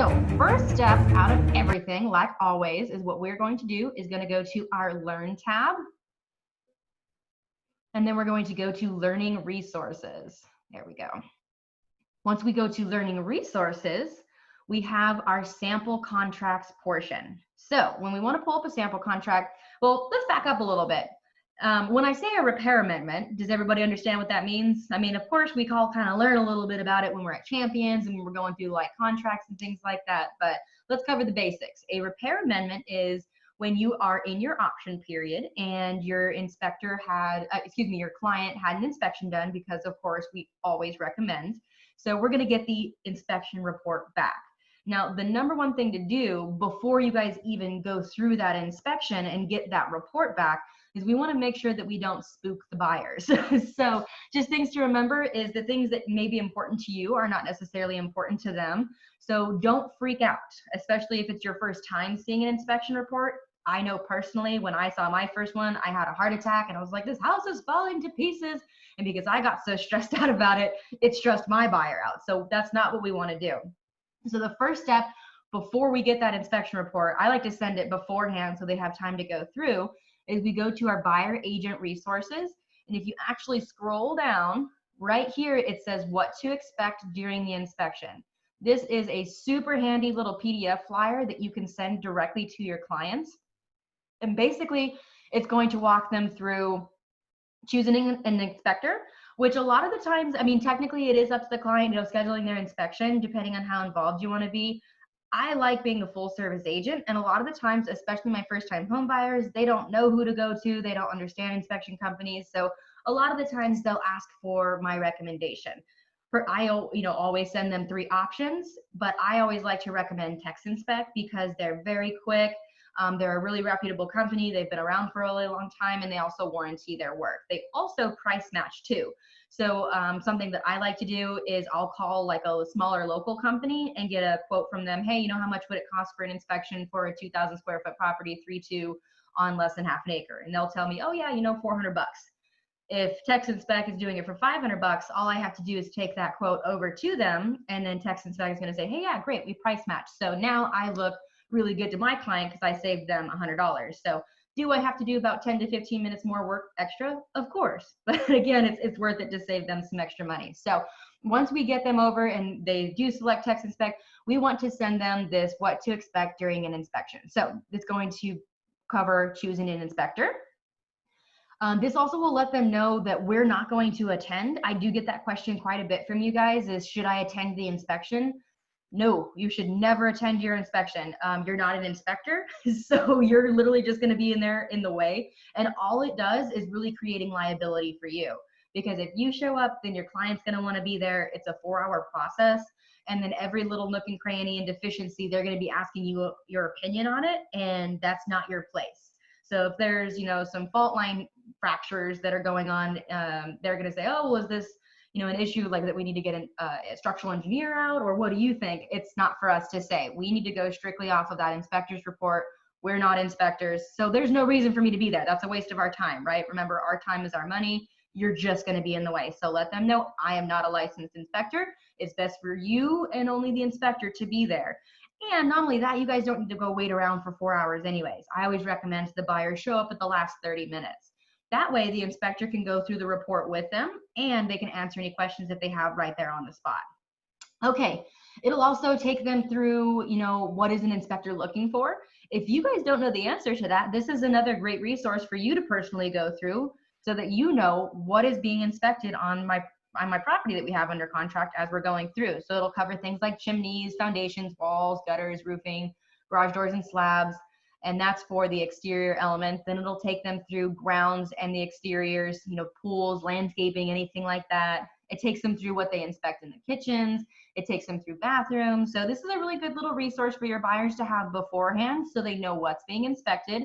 So first step out of everything, like always, is what we're going to do is going to go to our Learn tab. And then we're going to go to Learning Resources. There we go. Once we go to Learning Resources, we have our sample contracts portion. So when we want to pull up a sample contract, well, let's back up a little bit. When I say a repair amendment, does everybody understand what that means? I mean, of course, we all kind of learn a little bit about it when we're at Champions and we're going through like contracts and things like that, but let's cover the basics. A repair amendment is when you are in your option period and your inspector had, your client had an inspection done, because of course we always recommend. So we're going to get the inspection report back. Now, the number one thing to do before you guys even go through that inspection and get that report back is we want to make sure that we don't spook the buyers. So just things to remember is the things that may be important to you are not necessarily important to them. So don't freak out, especially if it's your first time seeing an inspection report. I know personally when I saw my first one, I had a heart attack and I was like, this house is falling to pieces. And because I got so stressed out about it, it stressed my buyer out. So that's not what we want to do. So the first step before we get that inspection report, I like to send it beforehand so they have time to go through, is we go to our buyer agent resources. And if you actually scroll down right here, it says what to expect during the inspection. This is a super handy little PDF flyer that you can send directly to your clients. And basically it's going to walk them through choosing an inspector, which a lot of the times, I mean, technically it is up to the client, scheduling their inspection, depending on how involved you want to be. I like being a full service agent, and a lot of the times, especially my first time home buyers, they don't know who to go to. They don't understand inspection companies. So a lot of the times they'll ask for my recommendation. I always send them 3 options, but I always like to recommend TexInspect because they're very quick. They're a really reputable company. They've been around for a really long time, and they also warranty their work. They also price match too. So something that I like to do is I'll call like a smaller local company and get a quote from them. Hey, how much would it cost for an inspection for a 2,000 square foot property, 3-2 on less than half an acre? And they'll tell me, oh yeah, $400. If TexInspect is doing it for $500, all I have to do is take that quote over to them, and then TexInspect is going to say, hey, yeah, great, we price match. So now I look really good to my client because I saved them $100. So do I have to do about 10 to 15 minutes more work extra? Of course. But again, it's worth it to save them some extra money. So once we get them over and they do select TexInspect, we want to send them this what to expect during an inspection. So it's going to cover choosing an inspector. This also will let them know that we're not going to attend. I do get that question quite a bit from you guys, is should I attend the inspection? No, you should never attend your inspection. You're not an inspector, so you're literally just going to be in there in the way. And all it does is really creating liability for you. Because if you show up, then your client's going to want to be there. It's a 4-hour process. And then every little nook and cranny and deficiency, they're going to be asking you your opinion on it. And that's not your place. So if there's, some fault line fractures that are going on, they're going to say, oh, well, is this an issue like that we need to get a structural engineer out, or what do you think? It's not for us to say. We need to go strictly off of that inspector's report. We're not inspectors, so there's no reason for me to be there. That's a waste of our time, right? Remember, our time is our money. You're just going to be in the way. So let them know I am not a licensed inspector. It's best for you and only the inspector to be there. And not only that, you guys don't need to go wait around for 4 hours anyways. I always recommend the buyer show up at the last 30 minutes. That way the inspector can go through the report with them and they can answer any questions if they have right there on the spot. Okay, it'll also take them through, what is an inspector looking for? If you guys don't know the answer to that, this is another great resource for you to personally go through so that you know what is being inspected on my property that we have under contract as we're going through. So it'll cover things like chimneys, foundations, walls, gutters, roofing, garage doors and slabs. And that's for the exterior elements. Then it'll take them through grounds and the exteriors, pools, landscaping, anything like that. It takes them through what they inspect in the kitchens. It takes them through bathrooms. So this is a really good little resource for your buyers to have beforehand so they know what's being inspected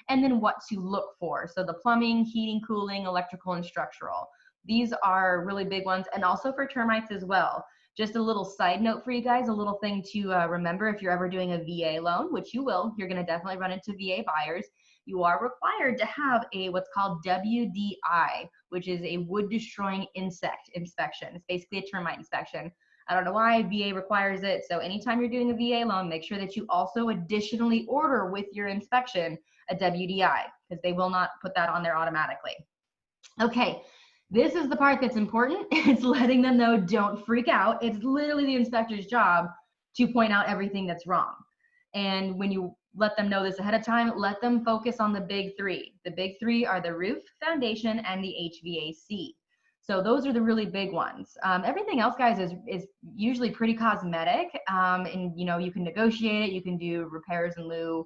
and then what to look for. So the plumbing, heating, cooling, electrical, and structural. These are really big ones, and also for termites as well. Just a little side note for you guys, a little thing to remember if you're ever doing a VA loan, which you will, you're going to definitely run into VA buyers. You are required to have a what's called WDI, which is a wood destroying insect inspection. It's basically a termite inspection. I don't know why, VA requires it. So anytime you're doing a VA loan, make sure that you also additionally order with your inspection a WDI, because they will not put that on there automatically. Okay, this is the part that's important. It's letting them know, don't freak out. It's literally the inspector's job to point out everything that's wrong. And when you let them know this ahead of time, let them focus on the big three. The big three are the roof, foundation, and the HVAC. So those are the really big ones. Everything else, guys, is usually pretty cosmetic, and you can negotiate it. You can do repairs in lieu.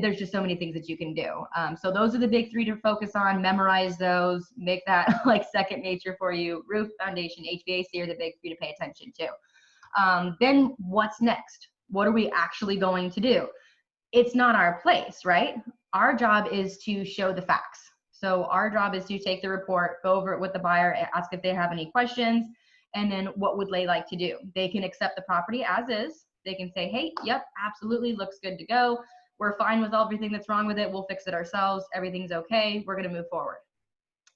There's just so many things that you can do. So those are the big three to focus on. Memorize those. Make that like second nature for you. Roof, foundation, HVAC are the big three to pay attention to. Then what's next? What are we actually going to do? It's not our place, right? Our job is to show the facts. So our job is to take the report, go over it with the buyer, ask if they have any questions, and then what would they like to do? They can accept the property as is. They can say, hey, yep, absolutely, looks good to go. We're fine with everything that's wrong with it. We'll fix it ourselves. Everything's okay. We're going to move forward.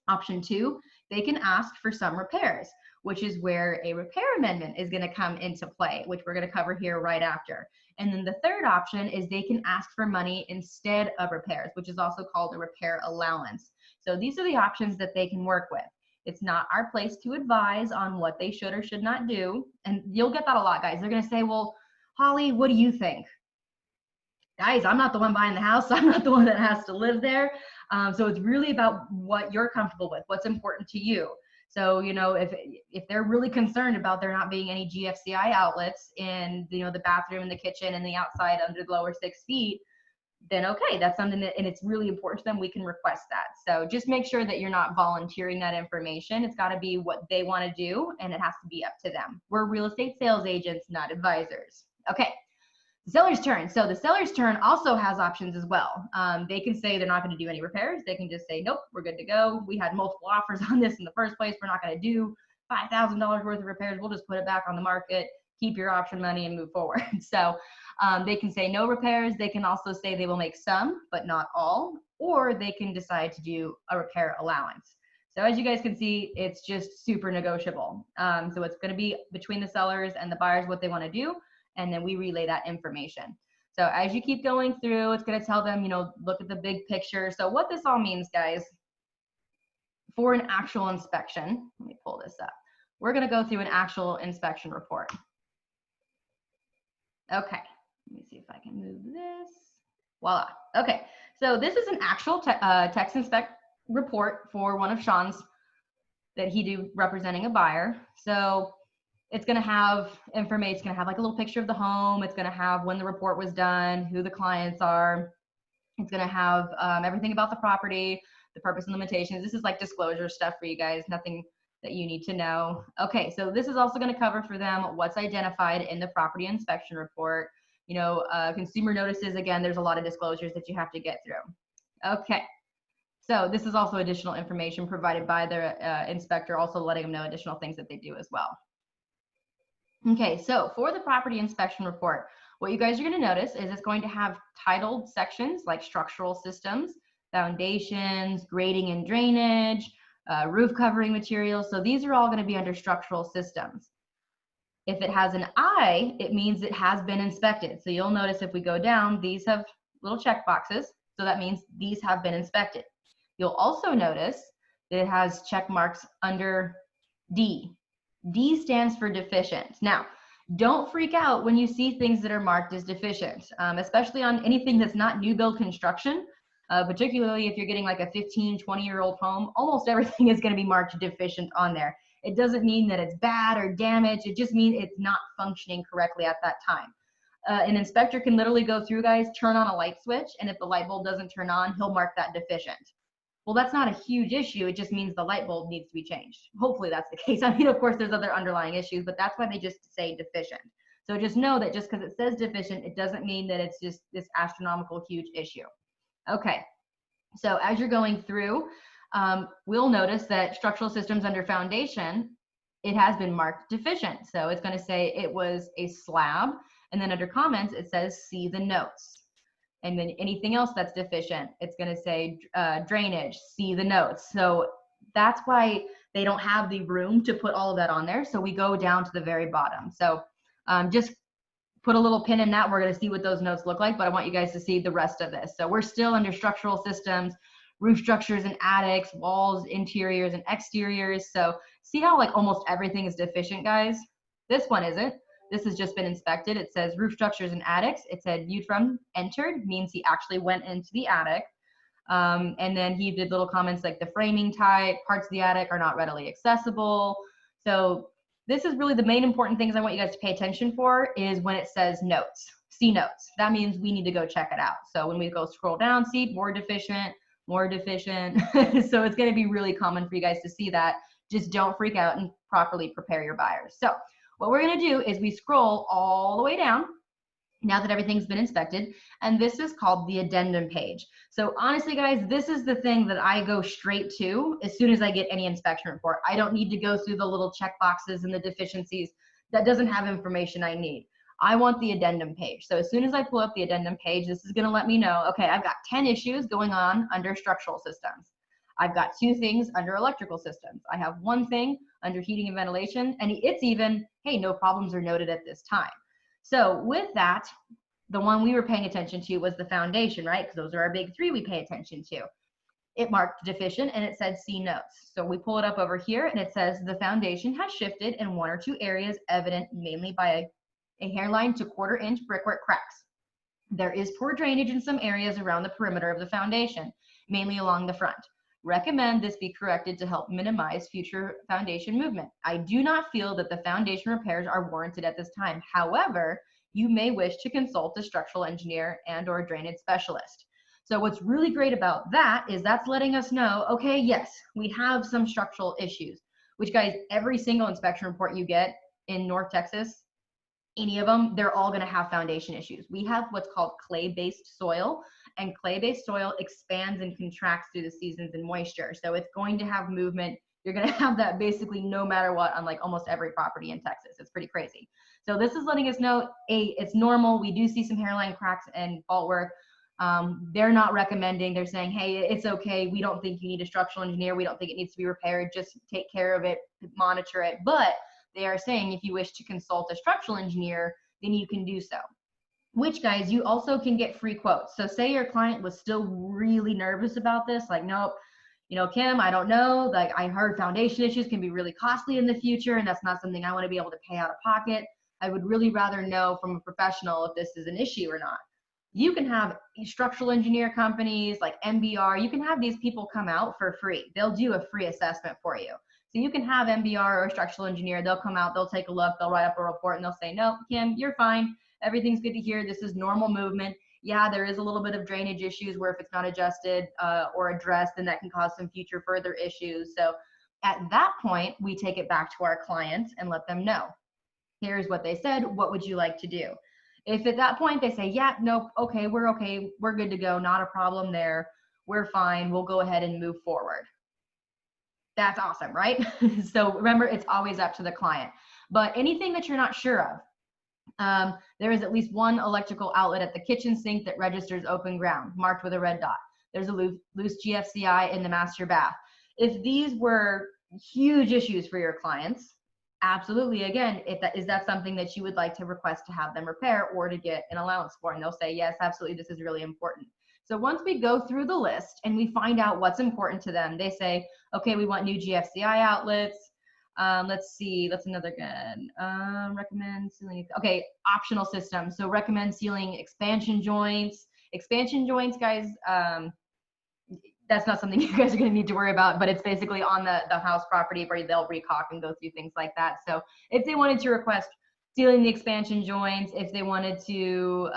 Option two, they can ask for some repairs, which is where a repair amendment is going to come into play, which we're going to cover here right after. And then the third option is they can ask for money instead of repairs, which is also called a repair allowance. So these are the options that they can work with. It's not our place to advise on what they should or should not do. And you'll get that a lot, guys. They're going to say, well, Holly, what do you think? Guys, I'm not the one buying the house. I'm not the one that has to live there. So it's really about what you're comfortable with, what's important to you. So, if they're really concerned about there not being any GFCI outlets in, the bathroom and the kitchen and the outside under the lower 6 feet, then okay, that's something that, and it's really important to them, we can request that. So just make sure that you're not volunteering that information. It's got to be what they want to do, and it has to be up to them. We're real estate sales agents, not advisors. Okay. The seller's turn. So the seller's turn also has options as well. They can say they're not going to do any repairs. They can just say, nope, we're good to go. We had multiple offers on this in the first place. We're not going to do $5,000 worth of repairs. We'll just put it back on the market, keep your option money, and move forward. So they can say no repairs. They can also say they will make some, but not all, or they can decide to do a repair allowance. So as you guys can see, it's just super negotiable. So it's going to be between the sellers and the buyers what they want to do, and then we relay that information. So as you keep going through, it's going to tell them, look at the big picture. So what this all means, guys, for an actual inspection, let me pull this up. We're going to go through an actual inspection report. Okay, let me see if I can move this. Voila. Okay, so this is an actual text inspect report for one of Sean's that he do representing a buyer. So it's going to have information. It's going to have like a little picture of the home. It's going to have when the report was done, who the clients are. It's going to have everything about the property, the purpose and limitations. This is like disclosure stuff for you guys, nothing that you need to know. Okay, so this is also going to cover for them what's identified in the property inspection report. Consumer notices, again, there's a lot of disclosures that you have to get through. Okay, so this is also additional information provided by the inspector, also letting them know additional things that they do as well. Okay, so for the property inspection report, what you guys are going to notice is it's going to have titled sections like structural systems, foundations, grading and drainage, roof covering materials. So these are all going to be under structural systems. If it has an I, it means it has been inspected. So you'll notice if we go down, these have little check boxes. So that means these have been inspected. You'll also notice that it has check marks under D. D stands for deficient. Now, don't freak out when you see things that are marked as deficient, especially on anything that's not new build construction, particularly if you're getting like a 15, 20-year-old home. Almost everything is going to be marked deficient on there. It doesn't mean that it's bad or damaged. It just means it's not functioning correctly at that time. An inspector can literally go through, guys, turn on a light switch, and if the light bulb doesn't turn on, he'll mark that deficient. Well, that's not a huge issue. It just means the light bulb needs to be changed. Hopefully that's the case. I mean, of course, there's other underlying issues, but that's why they just say deficient. So just know that just because it says deficient, it doesn't mean that it's just this astronomical huge issue. Okay, so as you're going through, we'll notice that structural systems under foundation, it has been marked deficient. So it's going to say it was a slab, and then under comments, it says see the notes. And then anything else that's deficient, it's going to say drainage, see the notes. So that's why they don't have the room to put all of that on there. So we go down to the very bottom. So just put a little pin in that. We're going to see what those notes look like, but I want you guys to see the rest of this. So we're still under structural systems, roof structures and attics, walls, interiors and exteriors. So see how like almost everything is deficient, guys? This one isn't. This has just been inspected. It says roof structures and attics. It said viewed from entered, means he actually went into the attic. And then he did little comments like the framing type, parts of the attic are not readily accessible. So this is really the main important things I want you guys to pay attention for is when it says notes, see notes. That means we need to go check it out. So when we go scroll down, see more deficient, more deficient. So it's going to be really common for you guys to see that. Just don't freak out and properly prepare your buyers. So what we're going to do is we scroll all the way down now that everything's been inspected, and this is called the addendum page. So honestly, guys, this is the thing that I go straight to as soon as I get any inspection report. I don't need to go through the little check boxes and the deficiencies. That doesn't have information I need. I want the addendum page. So as soon as I pull up the addendum page, this is gonna let me know, okay, I've got 10 issues going on under structural systems. I've got 2 things under electrical systems. I have 1 thing under heating and ventilation, and it's even, hey, no problems are noted at this time. So with that, the one we were paying attention to was the foundation, right? Because those are our big 3 we pay attention to. It marked deficient and it said see notes. So we pull it up over here and it says the foundation has shifted in 1 or 2 areas evident mainly by a hairline to 1/4 inch brickwork cracks. There is poor drainage in some areas around the perimeter of the foundation, mainly along the front. Recommend this be corrected to help minimize future foundation movement. I do not feel that the foundation repairs are warranted at this time. However, you may wish to consult a structural engineer and or a drainage specialist. So what's really great about that is that's letting us know, okay, yes, we have some structural issues, which guys, every single inspection report you get in North Texas, any of them, they're all going to have foundation issues. We have what's called clay-based soil, and clay-based soil expands and contracts through the seasons and moisture. So it's going to have movement. You're going to have that basically no matter what on like almost every property in Texas. It's pretty crazy. So this is letting us know, A, it's normal. We do see some hairline cracks and fault work. They're not recommending. They're saying, hey, it's okay. We don't think you need a structural engineer. We don't think it needs to be repaired. Just take care of it, monitor it. But they are saying if you wish to consult a structural engineer, then you can do so. Which, guys, you also can get free quotes. So say your client was still really nervous about this, like, nope, you know, Kim, I don't know, like I heard foundation issues can be really costly in the future, and that's not something I want to be able to pay out of pocket. I would really rather know from a professional if this is an issue or not. You can have structural engineer companies like MBR, you can have these people come out for free. They'll do a free assessment for you. So you can have MBR or a structural engineer, they'll come out, they'll take a look, they'll write up a report, and they'll say, no, Kim, you're fine. Everything's good to hear. This is normal movement. Yeah, there is a little bit of drainage issues where if it's not adjusted or addressed, then that can cause some future further issues. So at that point, we take it back to our clients and let them know. Here's what they said. What would you like to do? If at that point they say, yeah, nope, okay, we're good to go. Not a problem there. We're fine. We'll go ahead and move forward. That's awesome, right? So remember, it's always up to the client. But anything that you're not sure of, there is at least 1 electrical outlet at the kitchen sink that registers open ground, marked with a red dot. There's a loose GFCI in the master bath. If these were huge issues for your clients, absolutely, again, is that something that you would like to request to have them repair or to get an allowance for? And they'll say, yes, absolutely, this is really important. So once we go through the list and we find out what's important to them, they say, okay, we want new GFCI outlets. Let's see, that's another good. Recommend sealing, okay, optional system. So recommend sealing expansion joints. Expansion joints, guys, that's not something you guys are gonna need to worry about, but it's basically on the house property where they'll recaulk and go through things like that. So if they wanted to request sealing the expansion joints, if they wanted to,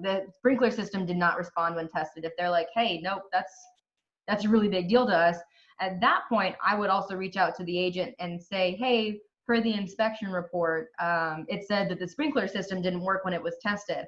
the sprinkler system did not respond when tested. If they're like, hey, nope, that's a really big deal to us. At that point, I would also reach out to the agent and say, hey, per the inspection report, it said that the sprinkler system didn't work when it was tested.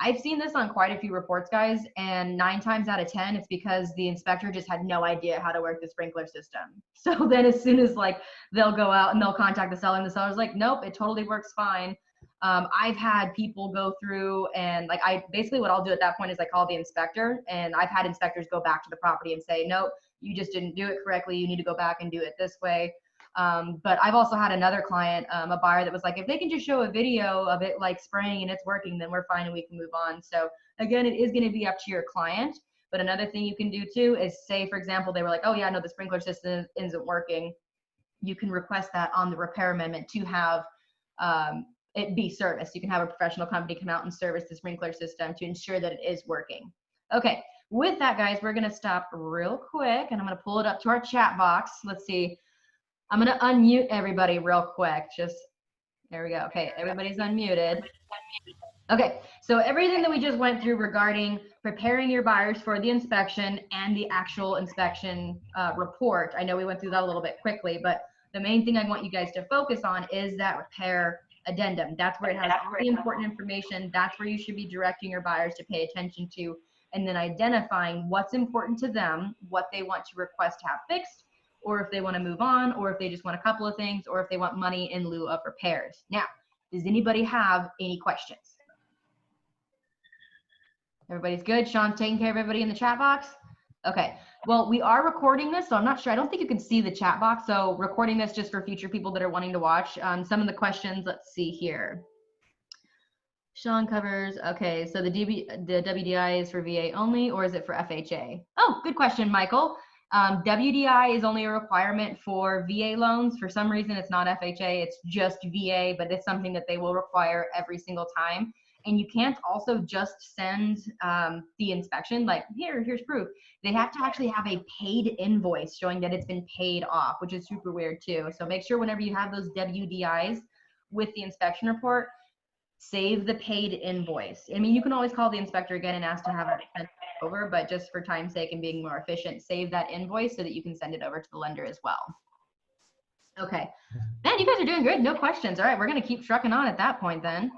I've seen this on quite a few reports, guys, and 9 times out of 10, it's because the inspector just had no idea how to work the sprinkler system. So then as soon as like they'll go out and they'll contact the seller, and the seller's like, nope, it totally works fine. I've had people go through and like basically what I'll do at that point is I call the inspector, and I've had inspectors go back to the property and say, nope, you just didn't do it correctly. You need to go back and do it this way. But I've also had another client, a buyer that was like, if they can just show a video of it like spraying and it's working, then we're fine and we can move on. So again, it is going to be up to your client. But another thing you can do too is say, for example, they were like, oh yeah, no, the sprinkler system isn't working. You can request that on the repair amendment to have it be serviced. You can have a professional company come out and service the sprinkler system to ensure that it is working. Okay, with that, guys, we're gonna stop real quick and I'm gonna pull it up to our chat box. Let's see. I'm gonna unmute everybody real quick. Just, there we go. Okay, everybody's unmuted. Okay, so everything that we just went through regarding preparing your buyers for the inspection and the actual inspection report. I know we went through that a little bit quickly, but the main thing I want you guys to focus on is that repair addendum. That's where it has all the important information. That's where you should be directing your buyers to pay attention to, and then identifying what's important to them, what they want to request to have fixed, or if they want to move on, or if they just want a couple of things, or if they want money in lieu of repairs. Now, does anybody have any questions? Everybody's good? Sean's taking care of everybody in the chat box? Okay, well, we are recording this, so I'm not sure. I don't think you can see the chat box, so recording this just for future people that are wanting to watch. Some of the questions, let's see here. Sean covers, okay, so the WDI is for VA only, or is it for FHA? Oh, good question, Michael. WDI is only a requirement for VA loans. For some reason, it's not FHA, it's just VA, but it's something that they will require every single time. And you can't also just send the inspection, like, here's proof. They have to actually have a paid invoice showing that it's been paid off, which is super weird too. So make sure whenever you have those WDIs with the inspection report, save the paid invoice. I mean, you can always call the inspector again and ask to have it sent over, but just for time's sake and being more efficient, save that invoice so that you can send it over to the lender as well. Okay, man, you guys are doing good. No questions. All right, we're gonna keep trucking on at that point then.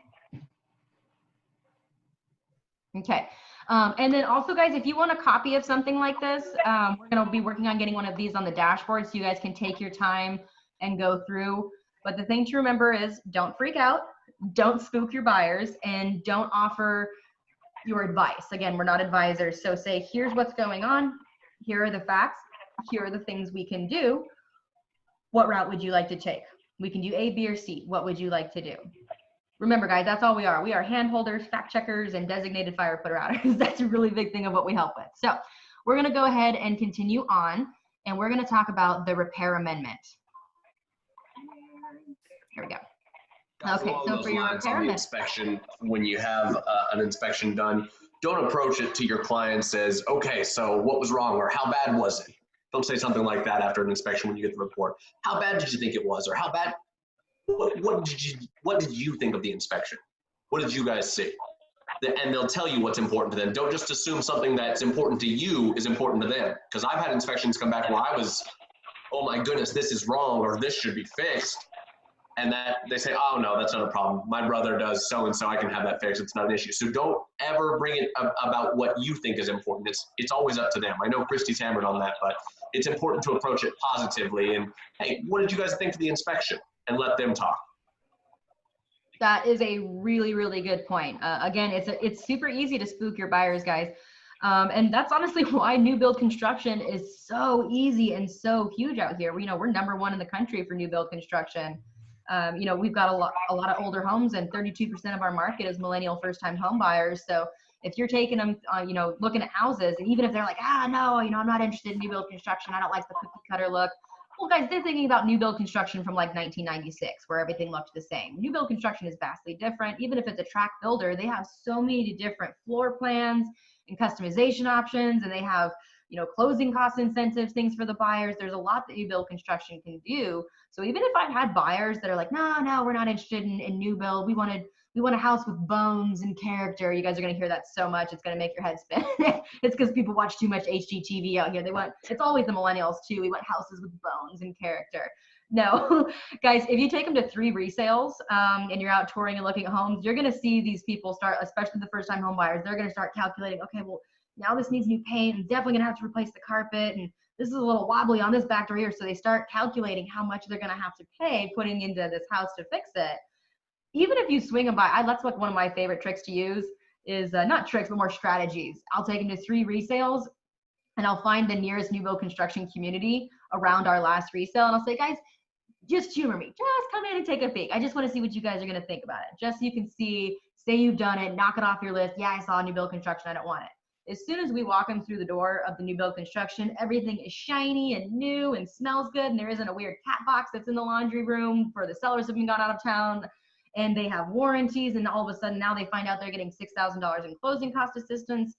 Okay, and then also, guys, if you want a copy of something like this, we're going to be working on getting one of these on the dashboard so you guys can take your time and go through. But the thing to remember is don't freak out, don't spook your buyers, and don't offer your advice. Again, we're not advisors, so say, here's what's going on, here are the facts, here are the things we can do. What route would you like to take? We can do A, B, or C. What would you like to do? Remember, guys, that's all we are. We are hand holders, fact checkers, and designated fire putter outers. That's a really big thing of what we help with. So we're going to go ahead and continue on, and we're going to talk about the repair amendment. Here we go. Okay, so for your repair amendment inspection, when you have an inspection done, don't approach it to your client as, okay, so what was wrong, or how bad was it? Don't say something like that after an inspection when you get the report. How bad did you think it was, or how bad? What did you think of the inspection? What did you guys see? And they'll tell you what's important to them. Don't just assume something that's important to you is important to them. Because I've had inspections come back where I was, oh my goodness, this is wrong, or this should be fixed. And that they say, oh no, that's not a problem. My brother does so-and-so, I can have that fixed. It's not an issue. So don't ever bring it about what you think is important. It's always up to them. I know Christy's hammered on that, but it's important to approach it positively. And hey, what did you guys think of the inspection? And let them talk. That is a really, really good point. Again, it's super easy to spook your buyers, guys. And that's honestly why new build construction is so easy and so huge out here. You know, we're #1 in the country for new build construction. You know, we've got a lot of older homes, and 32% of our market is millennial first-time home buyers. So if you're taking them, you know, looking at houses, and even if they're like, no, you know, I'm not interested in new build construction, I don't like the cookie cutter look. Well, guys, they're thinking about new build construction from like 1996, where everything looked the same. New build construction is vastly different. Even if it's a tract builder, they have so many different floor plans and customization options, and they have, you know, closing cost incentives, things for the buyers. There's a lot that new build construction can do. So even if I've had buyers that are like, no, we're not interested in new build. We want a house with bones and character. You guys are going to hear that so much. It's going to make your head spin. It's because people watch too much HGTV out here. It's always the millennials too. We want houses with bones and character. No, guys, if you take them to 3 resales and you're out touring and looking at homes, you're going to see these people start, especially the first time home buyers, they're going to start calculating, okay, well, now this needs new paint, and definitely going to have to replace the carpet, and this is a little wobbly on this back door here. So they start calculating how much they're going to have to pay putting into this house to fix it. Even if you swing them by, that's like one of my favorite tricks to use is not tricks, but more strategies. I'll take them to 3 resales, and I'll find the nearest new build construction community around our last resale. And I'll say, guys, just humor me. Just come in and take a peek. I just want to see what you guys are going to think about it. Just so you can see, say you've done it, knock it off your list. Yeah, I saw new build construction. I don't want it. As soon as we walk them through the door of the new build construction, everything is shiny and new and smells good. And there isn't a weird cat box that's in the laundry room for the sellers who've been gone out of town. And they have warranties. And all of a sudden now they find out they're getting $6,000 in closing cost assistance.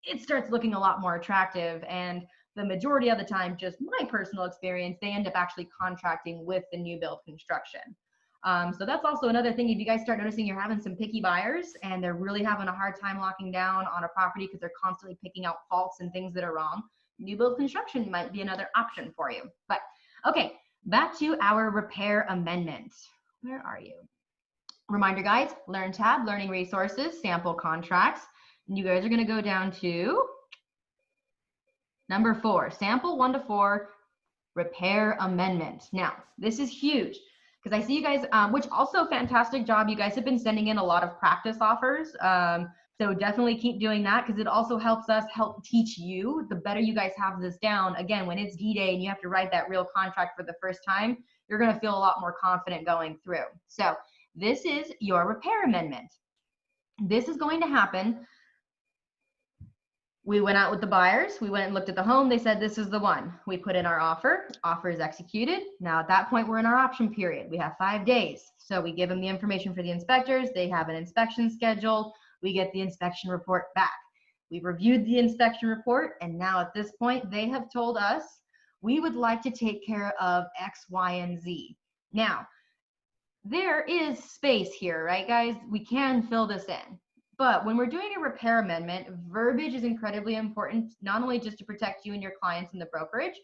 It starts looking a lot more attractive. And the majority of the time, just my personal experience, they end up actually contracting with the new build construction. So that's also another thing. If you guys start noticing you're having some picky buyers and they're really having a hard time locking down on a property because they're constantly picking out faults and things that are wrong, new build construction might be another option for you. But okay, back to our repair amendment. Where are you? Reminder, guys, Learn tab, learning resources, sample contracts. And you guys are going to go down to number 4, sample 1 to 4 repair amendment. Now, this is huge because I see you guys, which also fantastic job. You guys have been sending in a lot of practice offers. So definitely keep doing that because it also helps us help teach you. The better you guys have this down, again, when it's D-Day and you have to write that real contract for the first time, you're going to feel a lot more confident going through. So this is your repair amendment. This is going to happen. We went out with the buyers. We went and looked at the home. They said, this is the one. We put in our offer. Offer is executed. Now at that point, we're in our option period. We have 5 days. So we give them the information for the inspectors. They have an inspection scheduled. We get the inspection report back. We've reviewed the inspection report. And now at this point, they have told us, we would like to take care of X, Y, and Z. Now, there is space here, right, guys? We can fill this in. But when we're doing a repair amendment, verbiage is incredibly important, not only just to protect you and your clients in the brokerage,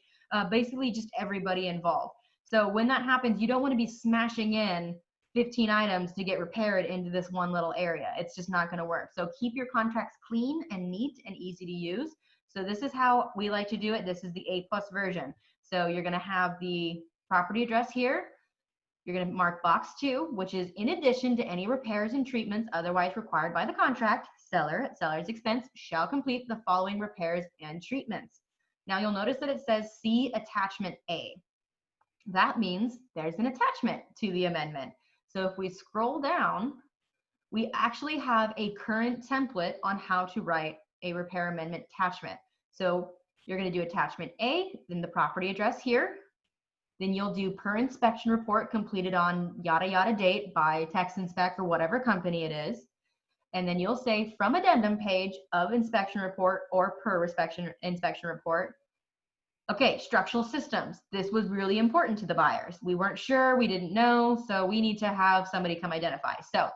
basically just everybody involved. So when that happens, you don't want to be smashing in 15 items to get repaired into this one little area. It's just not going to work. So keep your contracts clean and neat and easy to use. So this is how we like to do it. This is the A+ version. So you're going to have the property address here. You're going to mark box 2, which is in addition to any repairs and treatments otherwise required by the contract, seller at seller's expense shall complete the following repairs and treatments. Now you'll notice that it says see attachment A. That means there's an attachment to the amendment. So if we scroll down, we actually have a current template on how to write a repair amendment attachment. So you're going to do attachment A, then the property address here. Then you'll do per inspection report completed on yada yada date by TexInspect or whatever company it is. And then you'll say from addendum page of inspection report or per inspection report. Okay, structural systems. This was really important to the buyers. We weren't sure, we didn't know, so we need to have somebody come identify. So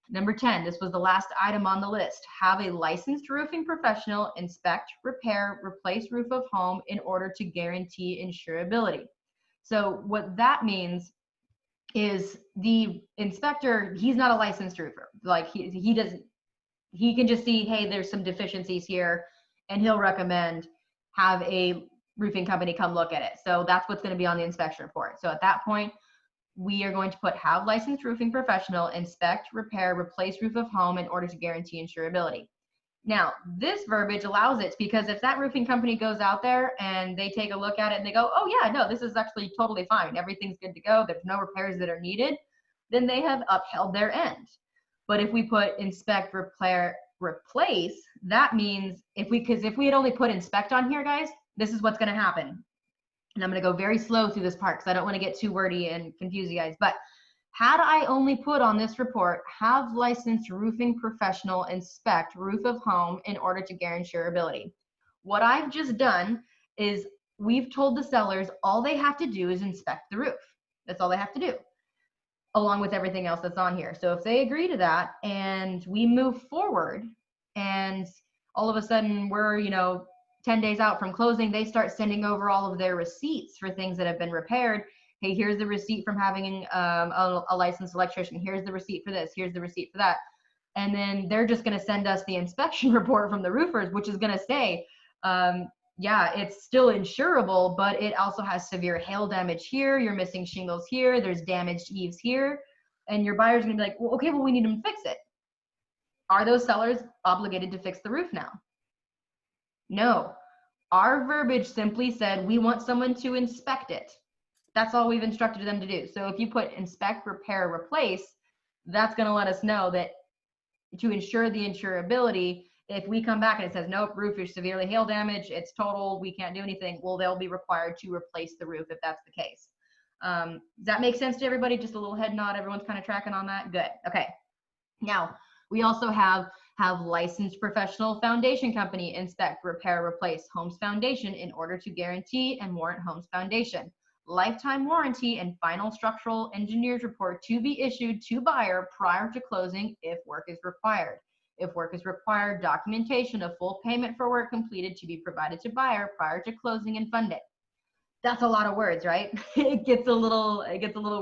number 10, this was the last item on the list. Have a licensed roofing professional inspect, repair, replace roof of home in order to guarantee insurability. So what that means is the inspector, he's not a licensed roofer. Like he can just see, hey, there's some deficiencies here, and he'll recommend have a roofing company come look at it. So that's what's going to be on the inspection report. So at that point, we are going to put have licensed roofing professional inspect, repair, replace roof of home in order to guarantee insurability. Now, this verbiage allows it because if that roofing company goes out there and they take a look at it and they go, oh yeah, no, this is actually totally fine. Everything's good to go. There's no repairs that are needed. Then they have upheld their end. But if we put inspect, repair, replace, that means if we had only put inspect on here, guys, this is what's going to happen. And I'm going to go very slow through this part because I don't want to get too wordy and confuse you guys. But had I only put on this report, have licensed roofing professional inspect roof of home in order to guarantee insurability. What I've just done is we've told the sellers all they have to do is inspect the roof. That's all they have to do, along with everything else that's on here. So if they agree to that and we move forward and all of a sudden we're, 10 days out from closing, they start sending over all of their receipts for things that have been repaired. Hey, here's the receipt from having a licensed electrician. Here's the receipt for this. Here's the receipt for that. And then they're just going to send us the inspection report from the roofers, which is going to say, yeah, it's still insurable, but it also has severe hail damage here. You're missing shingles here. There's damaged eaves here. And your buyer's going to be like, well, okay, well, we need them to fix it. Are those sellers obligated to fix the roof now? No. Our verbiage simply said we want someone to inspect it. That's all we've instructed them to do. So if you put inspect, repair, replace, that's going to let us know that to ensure the insurability, if we come back and it says, nope, roof is severely hail damage, it's total, we can't do anything, well, they'll be required to replace the roof if that's the case. Does that make sense to everybody? Just a little head nod. Everyone's kind of tracking on that? Good. Okay. Now, we also have licensed professional foundation company inspect, repair, replace Homes Foundation in order to guarantee and warrant Homes Foundation. Lifetime warranty and final structural engineer's report to be issued to buyer prior to closing if work is required. If work is required, documentation of full payment for work completed to be provided to buyer prior to closing and funding. That's a lot of words, right? It gets a little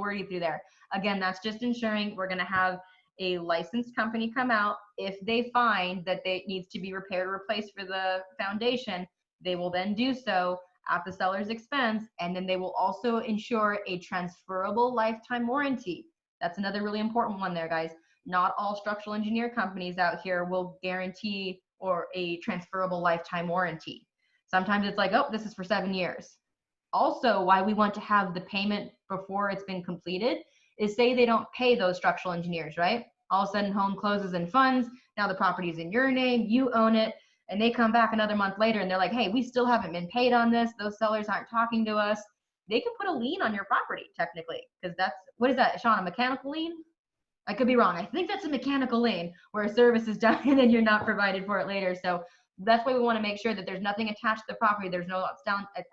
wordy through there. Again, that's just ensuring we're going to have a licensed company come out. If they find that it needs to be repaired or replaced for the foundation, they will then do so at the seller's expense, and then they will also ensure a transferable lifetime warranty. That's another really important one there, guys. Not all structural engineer companies out here will guarantee or a transferable lifetime warranty. Sometimes it's like, oh, this is for 7 years. Also, why we want to have the payment before it's been completed is, say they don't pay those structural engineers, right? All of a sudden home closes and funds, now the property is in your name, you own it, and they come back another month later and they're like, hey, we still haven't been paid on this, those sellers aren't talking to us. They can put a lien on your property technically, because that's, what is that, Sean, a mechanical lien? I could be wrong. I think that's a mechanical lien where a service is done and then you're not provided for it later. So that's why we want to make sure that there's nothing attached to the property. There's no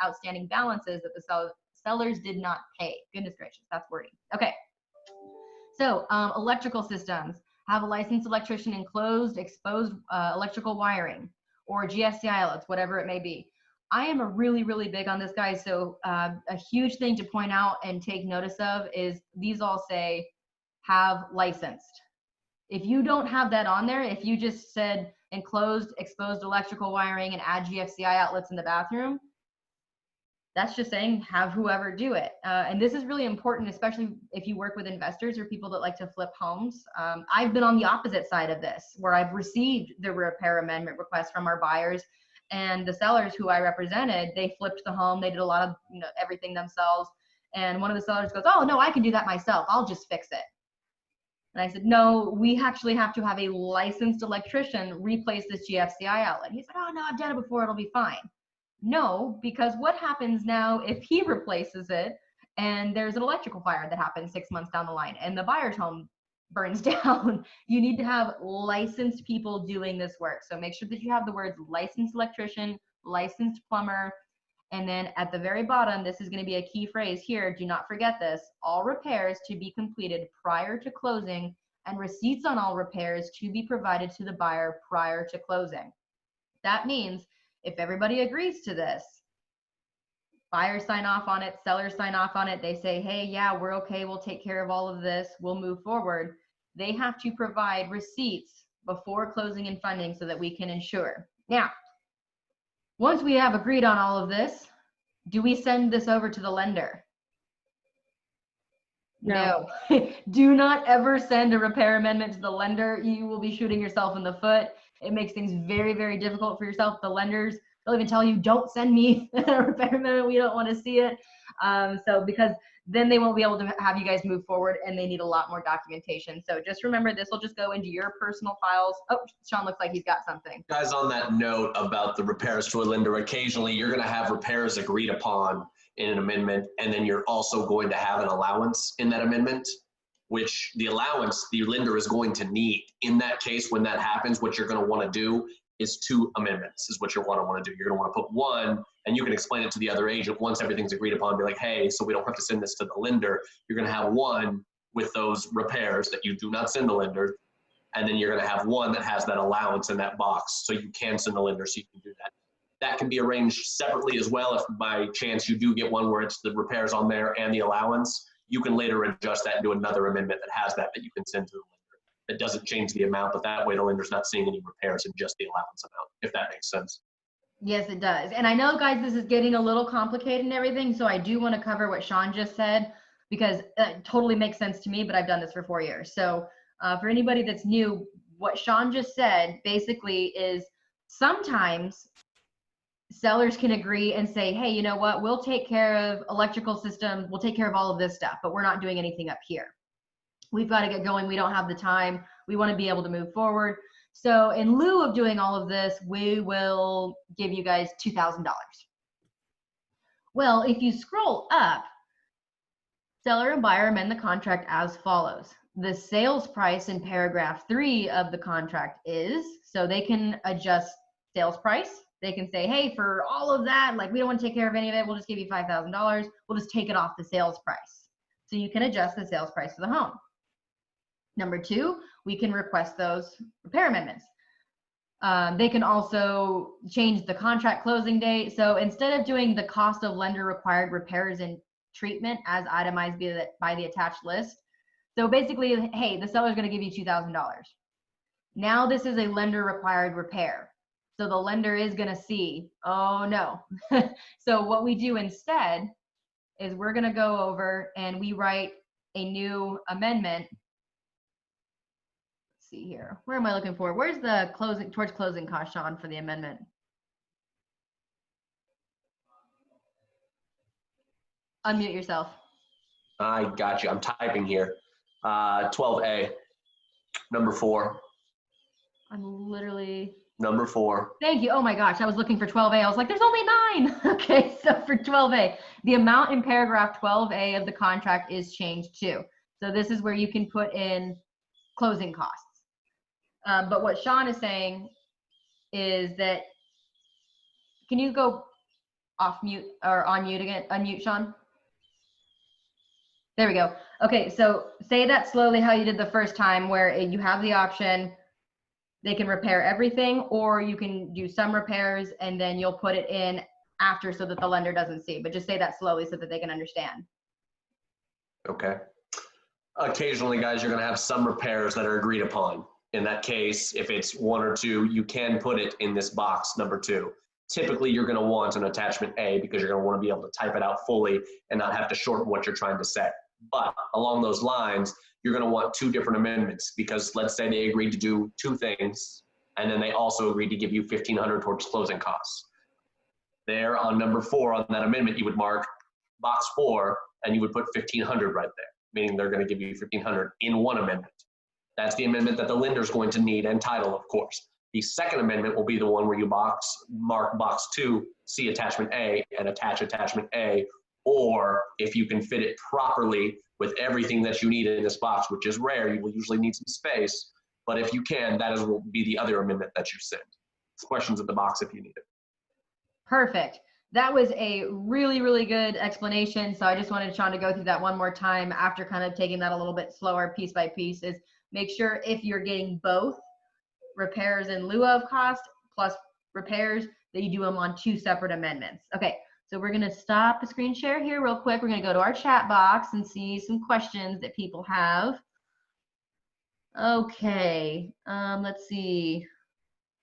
outstanding balances that the sellers did not pay. Goodness gracious, that's wordy. Okay. So electrical systems, have a licensed electrician enclosed exposed electrical wiring or GFCI outlets, whatever it may be. I am really, really big on this, guys. So a huge thing to point out and take notice of is these all say have licensed. If you don't have that on there, if you just said enclosed exposed electrical wiring and add GFCI outlets in the bathroom, that's just saying have whoever do it. And this is really important, especially if you work with investors or people that like to flip homes. I've been on the opposite side of this, where I've received the repair amendment requests from our buyers, and the sellers who I represented, they flipped the home. They did a lot of everything themselves. And one of the sellers goes, oh, no, I can do that myself. I'll just fix it. And I said, no, we actually have to have a licensed electrician replace this GFCI outlet. He said, oh, no, I've done it before. It'll be fine. No, because what happens now if he replaces it and there's an electrical fire that happens 6 months down the line and the buyer's home burns down? You need to have licensed people doing this work. So make sure that you have the words licensed electrician, licensed plumber, and then at the very bottom, this is going to be a key phrase here. Do not forget this. All repairs to be completed prior to closing and receipts on all repairs to be provided to the buyer prior to closing. That means if everybody agrees to this, buyers sign off on it, sellers sign off on it, they say, hey, yeah, we're okay, we'll take care of all of this, we'll move forward. They have to provide receipts before closing and funding so that we can ensure. Now, once we have agreed on all of this, do we send this over to the lender? No. Do not ever send a repair amendment to the lender. You will be shooting yourself in the foot. It makes things very, very difficult for yourself. The lenders, they'll even tell you, don't send me a repair amendment. We don't want to see it. Because then they won't be able to have you guys move forward, and they need a lot more documentation. So just remember, this will just go into your personal files. Oh, Sean looks like he's got something. Guys, on that note about the repairs to a lender, occasionally you're going to have repairs agreed upon in an amendment, and then you're also going to have an allowance in that amendment, which the allowance the lender is going to need. In that case, when that happens, what you're going to want to do is 2 amendments is what you're going to want to do. You're going to want to put one, and you can explain it to the other agent once everything's agreed upon. Be like, hey, so we don't have to send this to the lender. You're going to have one with those repairs that you do not send the lender, and then you're going to have one that has that allowance in that box, so you can send the lender, so you can do that. That can be arranged separately as well. If by chance you do get one where it's the repairs on there and the allowance, you can later adjust that and do another amendment that has that you can send to the lender. It doesn't change the amount, but that way the lender's not seeing any repairs and just the allowance amount, if that makes sense. Yes, it does. And I know, guys, this is getting a little complicated and everything, so I do want to cover what Sean just said, because it totally makes sense to me, but I've done this for 4 years. So for anybody that's new, what Sean just said basically is sometimes sellers can agree and say, hey, you know what, we'll take care of electrical systems, we'll take care of all of this stuff, but we're not doing anything up here. We've got to get going. We don't have the time. We want to be able to move forward. So in lieu of doing all of this, we will give you guys $2,000. Well, if you scroll up, seller and buyer amend the contract as follows. The sales price in paragraph 3 of the contract is, so they can adjust sales price. They can say, hey, for all of that, like we don't want to take care of any of it. We'll just give you $5,000. We'll just take it off the sales price. So you can adjust the sales price of the home. Number 2, we can request those repair amendments. They can also change the contract closing date. So instead of doing the cost of lender required repairs and treatment as itemized by the attached list, so basically, hey, the seller's going to give you $2,000. Now this is a lender required repair. So the lender is going to see, oh no. So what we do instead is we're going to go over and we write a new amendment. Let's see here. Where am I looking for? Where's the closing, towards closing cost, Sean, for the amendment? Unmute yourself. I got you. I'm typing here. 12A, number 4. I'm literally. Number 4. Thank you. Oh my gosh, I was looking for 12A. I was like, there's only 9. Okay, so for 12A, the amount in paragraph 12A of the contract is changed too. So this is where you can put in closing costs. But what Sean is saying is that, can you go off mute or on mute again? Unmute, Sean. There we go. Okay, so say that slowly how you did the first time, where you have the option, they can repair everything, or you can do some repairs and then you'll put it in after so that the lender doesn't see. But just say that slowly so that they can understand. Okay. Occasionally, guys, you're going to have some repairs that are agreed upon. In that case, if it's 1 or 2, you can put it in this box, number 2. Typically, you're going to want an attachment A because you're going to want to be able to type it out fully and not have to shorten what you're trying to say. But along those lines, you're going to want 2 different amendments, because let's say they agreed to do 2 things and then they also agreed to give you $1,500 towards closing costs. There on number 4 on that amendment, you would mark box 4 and you would put $1,500 right there, meaning they're going to give you $1,500 in one amendment. That's the amendment that the lender is going to need and title, of course. The second amendment will be the one where you mark box 2, see attachment A, and attach attachment A. Or if you can fit it properly with everything that you need in this box, which is rare, you will usually need some space. But if you can, that will be the other amendment that you send. Questions at the box if you need it. Perfect. That was a really, really good explanation. So I just wanted Sean to go through that one more time after kind of taking that a little bit slower piece by piece. Is make sure if you're getting both repairs in lieu of cost plus repairs, that you do them on 2 separate amendments. Okay. So we're going to stop the screen share here real quick. We're going to go to our chat box and see some questions that people have. Okay, let's see.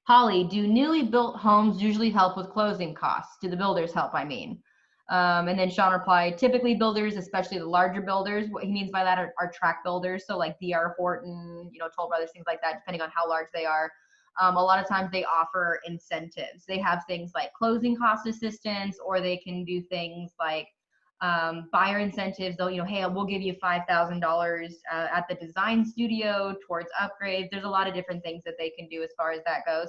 Holly, do newly built homes usually help with closing costs? Do the builders help, I mean? And then Sean replied, typically builders, especially the larger builders, what he means by that are track builders. So like D.R. Horton, Toll Brothers, things like that, depending on how large they are. A lot of times they offer incentives. They have things like closing cost assistance, or they can do things like buyer incentives. They'll, hey, we'll give you $5,000 at the design studio towards upgrades. There's a lot of different things that they can do as far as that goes.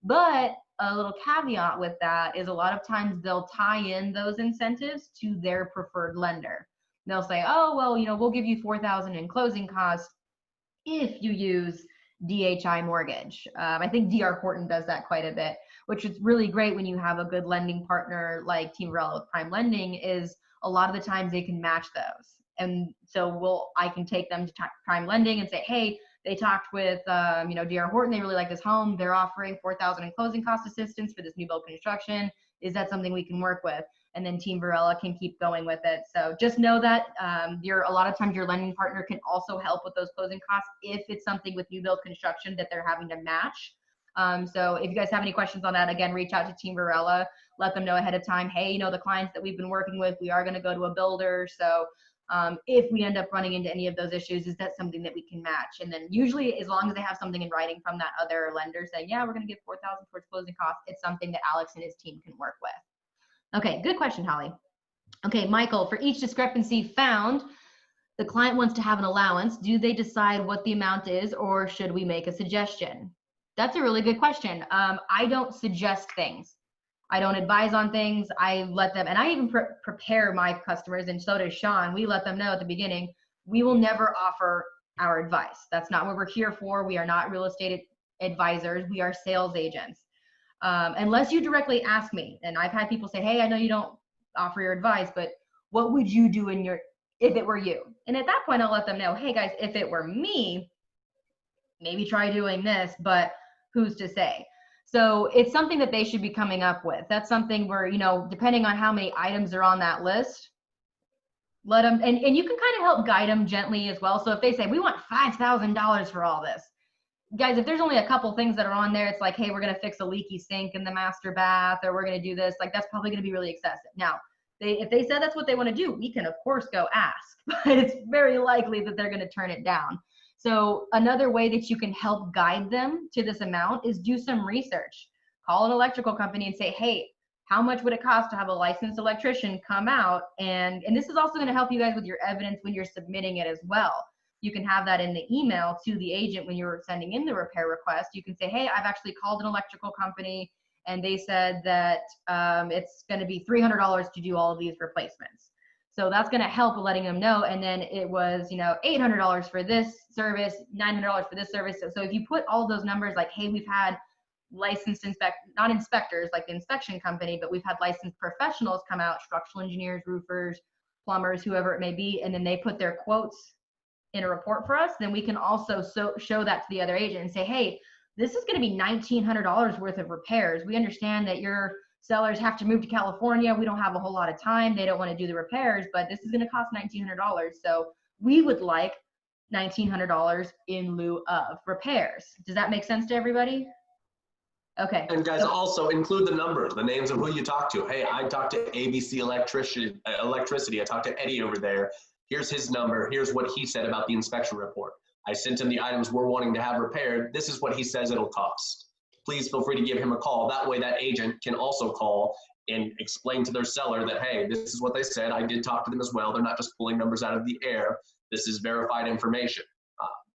But a little caveat with that is a lot of times they'll tie in those incentives to their preferred lender. They'll say, oh, well, we'll give you $4,000 in closing costs if you use DHI Mortgage. I think D.R. Horton does that quite a bit, which is really great when you have a good lending partner like Team Varela with Prime Lending. Is a lot of the times they can match those. And so I can take them to Prime Lending and say, hey, they talked with D.R. Horton. They really like this home. They're offering $4,000 in closing cost assistance for this new build construction. Is that something we can work with? And then Team Varela can keep going with it. So just know that a lot of times your lending partner can also help with those closing costs if it's something with new build construction that they're having to match. So if you guys have any questions on that, again, reach out to Team Varela. Let them know ahead of time, hey, the clients that we've been working with, we are going to go to a builder. So If we end up running into any of those issues, is that something that we can match? And then usually, as long as they have something in writing from that other lender saying, yeah, we're going to give $4,000 towards closing costs, it's something that Alex and his team can work with. Okay, good question, Holly. Okay, Michael, for each discrepancy found, the client wants to have an allowance. Do they decide what the amount is, or should we make a suggestion? That's a really good question. I don't suggest things. I don't advise on things. I let them, and I even prepare my customers, and so does Sean. We let them know at the beginning, we will never offer our advice. That's not what we're here for. We are not real estate advisors. We are sales agents. Unless you directly ask me, and I've had people say, hey, I know you don't offer your advice, but what would you do if it were you? And at that point, I'll let them know, hey guys, if it were me, maybe try doing this, but who's to say? So it's something that they should be coming up with. That's something where, depending on how many items are on that list, let them, and you can kind of help guide them gently as well. So if they say, we want $5,000 for all this, guys, if there's only a couple things that are on there, it's like, hey, we're going to fix a leaky sink in the master bath, or we're going to do this, like that's probably going to be really excessive. Now, if they said that's what they want to do, we can of course go ask, but it's very likely that they're going to turn it down. So another way that you can help guide them to this amount is do some research. Call an electrical company and say, hey, how much would it cost to have a licensed electrician come out? And this is also going to help you guys with your evidence when you're submitting it as well. You can have that in the email to the agent when you're sending in the repair request. You can say, hey, I've actually called an electrical company and they said that it's going to be $300 to do all of these replacements. So that's going to help letting them know. And then it was, $800 for this service, $900 for this service. So if you put all those numbers, like, hey, we've had licensed not inspectors like the inspection company, but we've had licensed professionals come out, structural engineers, roofers, plumbers, whoever it may be, and then they put their quotes in a report for us, then we can also show that to the other agent and say, hey, this is going to be $1,900 worth of repairs. We understand that your sellers have to move to California. We don't have a whole lot of time. They don't want to do the repairs, but this is going to cost $1,900. So we would like $1,900 in lieu of repairs. Does that make sense to everybody? Okay. And guys, also include the numbers, the names of who you talk to. Hey, I talked to ABC Electricity. I talked to Eddie over there. Here's his number. Here's what he said about the inspection report. I sent him the items we're wanting to have repaired. This is what he says it'll cost. Please feel free to give him a call. That way that agent can also call and explain to their seller that, hey, this is what they said. I did talk to them as well. They're not just pulling numbers out of the air. This is verified information.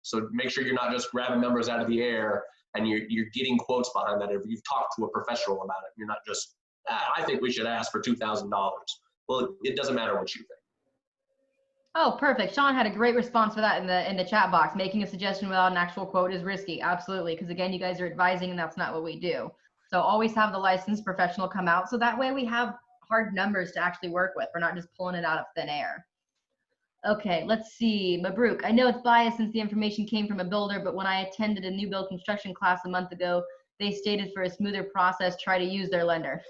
So make sure you're not just grabbing numbers out of the air and you're getting quotes behind that. If you've talked to a professional about it, you're not just, I think we should ask for $2,000. Well, it doesn't matter what you think. Oh, perfect. Sean had a great response for that in the chat box. Making a suggestion without an actual quote is risky. Absolutely. Because again, you guys are advising and that's not what we do. So always have the licensed professional come out. So that way we have hard numbers to actually work with. We're not just pulling it out of thin air. Okay, let's see. Mabruk, I know it's biased since the information came from a builder, but when I attended a new build construction class a month ago, they stated for a smoother process, try to use their lender.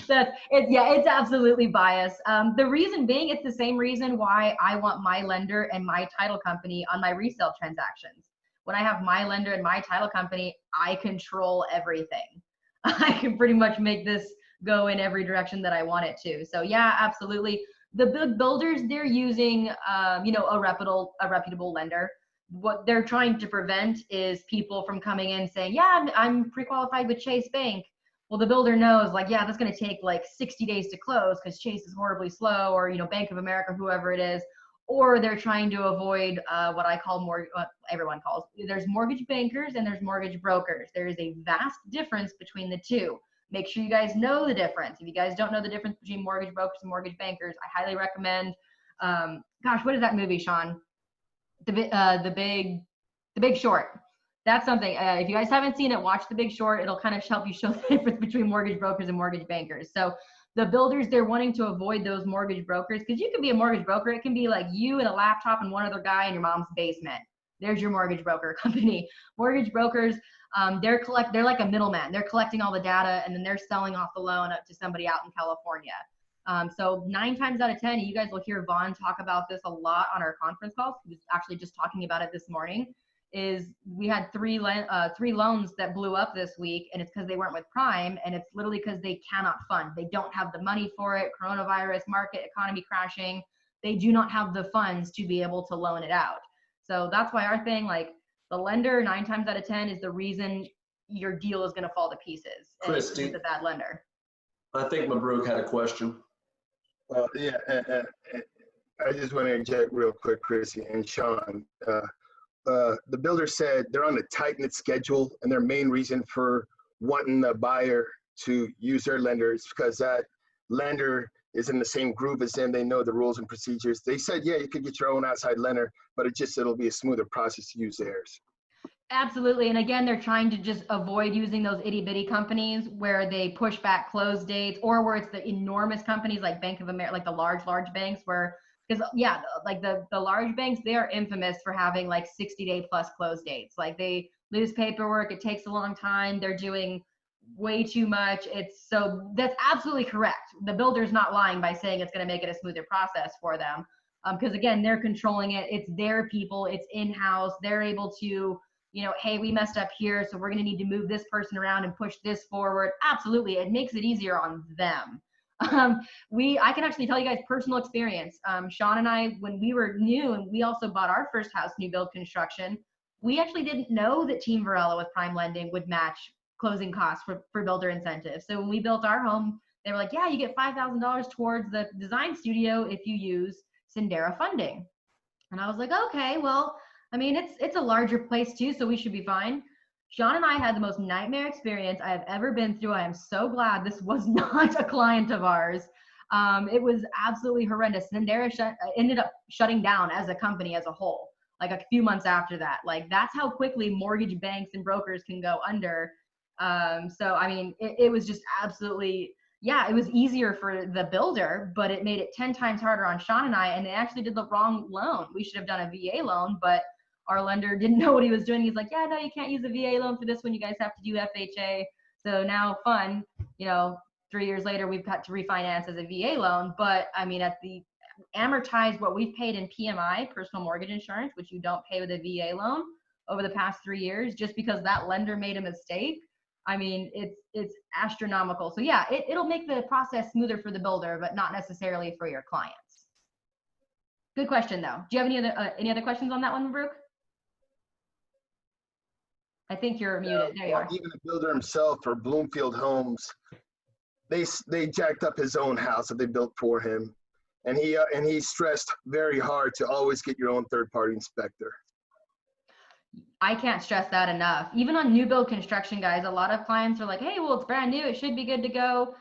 It's absolutely biased. The reason being, it's the same reason why I want my lender and my title company on my resale transactions. When I have my lender and my title company, I control everything. I can pretty much make this go in every direction that I want it to. So yeah, absolutely. The big builders, they're using, a reputable lender. What they're trying to prevent is people from coming in saying, yeah, I'm pre-qualified with Chase Bank. Well, the builder knows, like, yeah, that's going to take like 60 days to close because Chase is horribly slow, or, Bank of America, whoever it is. Or they're trying to avoid what I call what everyone calls. There's mortgage bankers and there's mortgage brokers. There is a vast difference between the two. Make sure you guys know the difference. If you guys don't know the difference between mortgage brokers and mortgage bankers, I highly recommend, what is that movie, Sean? The Big Short. That's something, if you guys haven't seen it, watch The Big Short. It'll kind of help you show the difference between mortgage brokers and mortgage bankers. So the builders, they're wanting to avoid those mortgage brokers, because you can be a mortgage broker. It can be like you and a laptop and one other guy in your mom's basement. There's your mortgage broker company. Mortgage brokers, they're like a middleman. They're collecting all the data and then they're selling off the loan up to somebody out in California. So 9 times out of 10, you guys will hear Vaughn talk about this a lot on our conference calls. He was actually just talking about it this morning. Is we had three loans that blew up this week, and it's because they weren't with Prime, and it's literally because they cannot fund. They don't have the money for it. Coronavirus, market, economy crashing. they do not have the funds to be able to loan it out. So that's why our thing, like the lender 9 times out of 10 is the reason your deal is going to fall to pieces. Christy, it's a bad lender. I think Mabruk had a question. Well, yeah, I just want to interject real quick, Chrissy and Sean. The builder said they're on a tight-knit schedule, and their main reason for wanting the buyer to use their lender is because that lender is in the same group as them. They know the rules and procedures. They said, yeah, you could get your own outside lender, but it'll be a smoother process to use theirs. Absolutely. And again, they're trying to just avoid using those itty bitty companies where they push back close dates, or where it's the enormous companies like Bank of America, like the large banks where, because yeah, like the large banks, they are infamous for having like 60-day plus close dates. Like they lose paperwork. It takes a long time. They're doing way too much. So that's absolutely correct. The builder's not lying by saying it's going to make it a smoother process for them. Because again, they're controlling it. It's their people. It's in-house. They're able to, hey, we messed up here, so we're going to need to move this person around and push this forward. Absolutely. It makes it easier on them. I can actually tell you guys personal experience. Sean and I, when we were new and we also bought our first house, new build construction, we actually didn't know that Team Varela with Prime Lending would match closing costs for builder incentives. So when we built our home, they were like, yeah, you get $5,000 towards the design studio if you use Sendera funding. And I was like, okay, well, I mean, it's a larger place too, so we should be fine. Sean and I had the most nightmare experience I have ever been through. I am so glad this was not a client of ours. It was absolutely horrendous. Sendera ended up shutting down as a company as a whole, like a few months after that. Like that's how quickly mortgage banks and brokers can go under. So, I mean, it was just absolutely, yeah, it was easier for the builder, but it made it 10 times harder on Sean and I, and they actually did the wrong loan. We should have done a VA loan, but our lender didn't know what he was doing. He's like, yeah, no, you can't use a VA loan for this one. You guys have to do FHA. So now 3 years later, we've got to refinance as a VA loan. But I mean, at the amortize what we've paid in PMI, personal mortgage insurance, which you don't pay with a VA loan over the past 3 years, just because that lender made a mistake. I mean, it's astronomical. So yeah, it'll make the process smoother for the builder, but not necessarily for your clients. Good question though. Do you have any other questions on that one, Brooke? I think you're muted. There you are. Even the builder himself for Bloomfield Homes, they jacked up his own house that they built for him, and he stressed very hard to always get your own third-party inspector. I can't stress that enough. Even on new build construction, guys, a lot of clients are like, hey, well, it's brand new. It should be good to go.